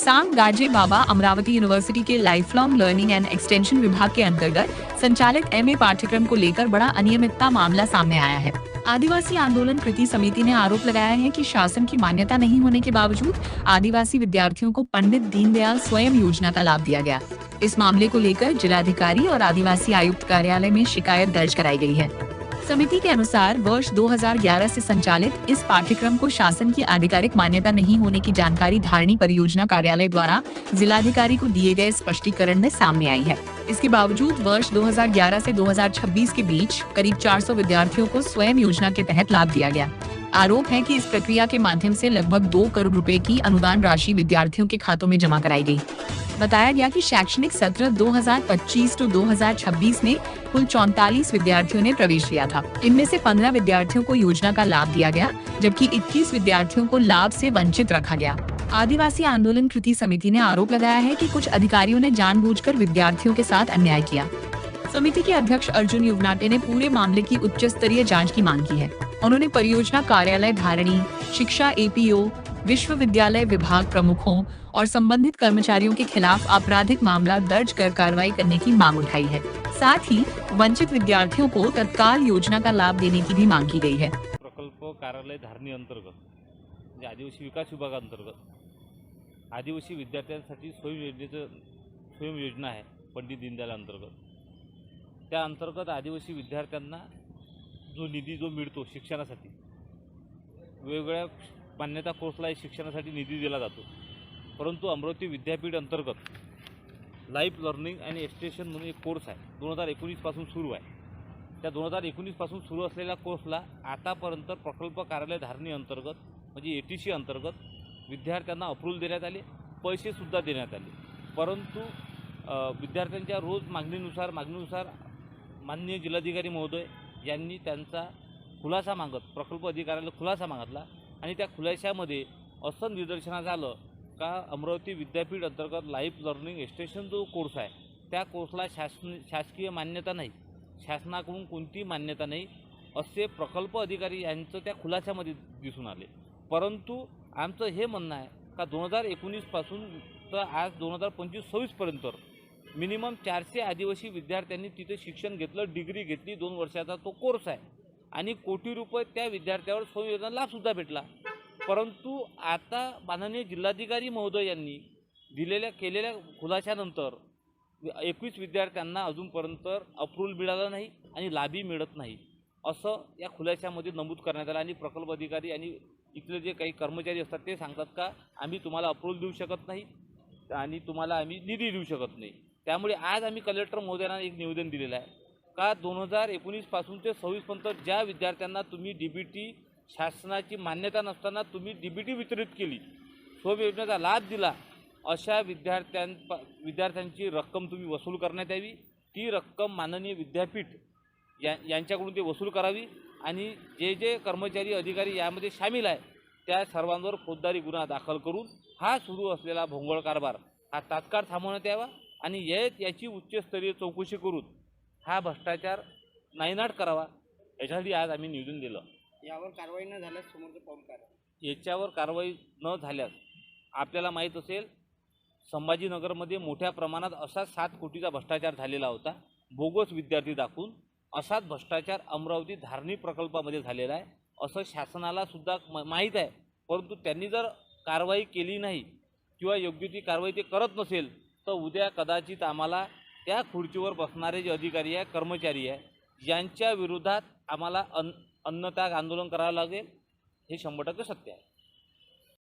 सांग गाजे बाबा अमरावती यूनिवर्सिटी के lifelong learning and extension विभाग के अंतर्गत संचालित एमए पाठ्यक्रम को लेकर बड़ा अनियमितता मामला सामने आया है। आदिवासी आंदोलन कृति समिति ने आरोप लगाया है कि शासन की मान्यता नहीं होने के बावजूद आदिवासी विद्यार्थियों को पंडित दीनदयाल स्वयं योजना का लाभ दिया गया। इस मामले को लेकर जिलाधिकारी और आदिवासी आयुक्त कार्यालय में शिकायत दर्ज कराई गई है। समिति के अनुसार वर्ष 2011 से संचालित इस पाठ्यक्रम को शासन की आधिकारिक मान्यता नहीं होने की जानकारी धारणी परियोजना कार्यालय द्वारा जिलाधिकारी को दिए गए स्पष्टीकरण में सामने आई है। इसके बावजूद वर्ष 2011 से 2026 के बीच करीब 400 विद्यार्थियों को स्वयं योजना के तहत लाभ दिया गया। आरोप है कि इस प्रक्रिया के माध्यम से लगभग 2 करोड़ रुपए की अनुदान राशि विद्यार्थियों के खातों में जमा कराई गई। बताया गया कि शैक्षणिक सत्र 2025 to 2026 में कुल 44 विद्यार्थियों ने प्रवेश लिया था। इनमें से 15 विद्यार्थियों को योजना का लाभ दिया गया, जबकि 21 विद्यार्थियों को लाभ से वंचित रखा गया। आदिवासी आंदोलन कृति समिति ने आरोप लगाया है कि कुछ अधिकारियों ने जानबूझकर विद्यार्थियों के साथ अन्याय किया। समिति के अध्यक्ष अर्जुन युवनाटे ने पूरे मामले की उच्च स्तरीय जाँच की मांग की है। उन्होंने परियोजना कार्यालय धारणी, शिक्षा एपीओ, विश्वविद्यालय विभाग प्रमुखों और संबंधित कर्मचारियों के खिलाफ आपराधिक मामला दर्ज कर कार्रवाई करने की मांग उठाई है। साथ ही वंचित विद्यार्थियों को तत्काल योजना का लाभ देने की भी मांग की गई है। प्रकल्प कार्यालय धारणी अंतर्गत आदिवासी विकास विभागांतर्गत आदिवासी विद्यार्थ्यांसाठी स्वयं योजना आहे पंडित दीनदयाल अंतर्गत। त्या अंतर्गत आदिवासी विद्यार्थ्यांना जो निधी मिळतो शिक्षणासाठी वेगवेगळ्या मान्यता कोर्सला शिक्षणासाठी निधी दिला जातो, परंतु अमरावती विद्यापीठ अंतर्गत लाईफ लर्निंग आणि एक्सटेंशन म्हणून एक कोर्स आहे 2019 पासून सुरू आहे। त्या 2019 पासून सुरू असलेल्या कोर्सला आतापर्यंत प्रकल्प कार्यालय धारणी अंतर्गत म्हणजे एटीसी अंतर्गत विद्यार्थ्यांना अप्रूव्हल देण्यात आले, पैसेसुद्धा देण्यात आले, परंतु विद्यार्थ्यांच्या रोज मागणीनुसार माननीय जिल्हाधिकारी महोदय यांनी त्यांचा खुलासा मागत प्रकल्प अधिकाऱ्याला खुलासा मागितला आणि त्या खुलाशामध्ये असं निदर्शनास आलं का अमरावती विद्यापीठ अंतर्गत लाईफ लर्निंग एक्सटेंशन जो कोर्स आहे त्या कोर्सला शासकीय मान्यता नाही, शासनाकडून कोणती मान्यता नाही असे प्रकल्प अधिकारी यांचं त्या खुलाशामध्ये दिसून आले। परंतु आमचं हे म्हणणं आहे का 2019 पासून तर आज 2025-26 पर्यंत मिनिमम 400 आदिवासी विद्यार्थ्यांनी तिथे शिक्षण घेतलं, डिग्री घेतली, 2 वर्षाचा तो कोर्स आहे आणि कोटी रुपये त्या विद्यार्थ्यावर स्वयं लाभसुद्धा भेटला। परंतु आता माननीय जिल्हाधिकारी महोदय यांनी केलेल्या खुलाशानंतर 21 विद्यार्थ्यांना अजूनपर्यंत अप्रूव्हल मिळालं नाही आणि लाभही मिळत नाही असं या खुलाशामध्ये नमूद करण्यात आलं। आणि प्रकल्प अधिकारी आणि इथले जे काही कर्मचारी असतात ते सांगतात का आम्ही तुम्हाला अप्रूव्हल देऊ शकत नाही आणि तुम्हाला आम्ही निधी देऊ शकत नाही। त्यामुळे आज आम्ही कलेक्टर महोदयांना एक निवेदन दिलेलं आहे का 2019 पासून ते 26 पर्यंत ज्या विद्यार्थ्यांना तुम्ही डीबीटी शासनाची मान्यता नसताना तुम्ही डीबीटी वितरित केली, स्वयं योजनेचा लाभ दिला, अशा विद्यार्थ्यांची रक्कम तुम्ही वसूल करण्यात यावी। ती रक्कम माननीय विद्यापीठ यांच्याकडून ते वसूल करावी आणि जे कर्मचारी अधिकारी यामध्ये सामील आहे त्या सर्वांवर फौजदारी गुन्हा दाखल करून हा सुरू असलेला भोंगळ कारभार हा तात्काळ थांबवण्यात यावा आणि याची उच्चस्तरीय चौकशी करून हा भ्रष्टाचार नायनाट करावा याच्यासाठी आज आम्ही निवेदन दिलं। यावर कारवाई न झाल्यास समोरचं पाऊल काय? याच्यावर कारवाई न झाल्यास आपल्याला माहीत असेल संभाजीनगरमध्ये मोठ्या प्रमाणात असा 7 कोटीचा भ्रष्टाचार झालेला होता, बोगस विद्यार्थी दाखवून असाच भ्रष्टाचार अमरावती धारणी प्रकल्पामध्ये झालेला आहे असं शासनाला सुद्धा माहीत आहे। परंतु त्यांनी जर कारवाई केली नाही किंवा योग्य ती कारवाई ते करत नसेल तर उद्या कदाचित आम्हाला त्या खुर्चीवर बसणारे जे अधिकारी आहे कर्मचारी आहे यांच्या विरोधात आम्हाला अन्नत्याग आंदोलन करावं लागेल, हे 100% सत्य आहे।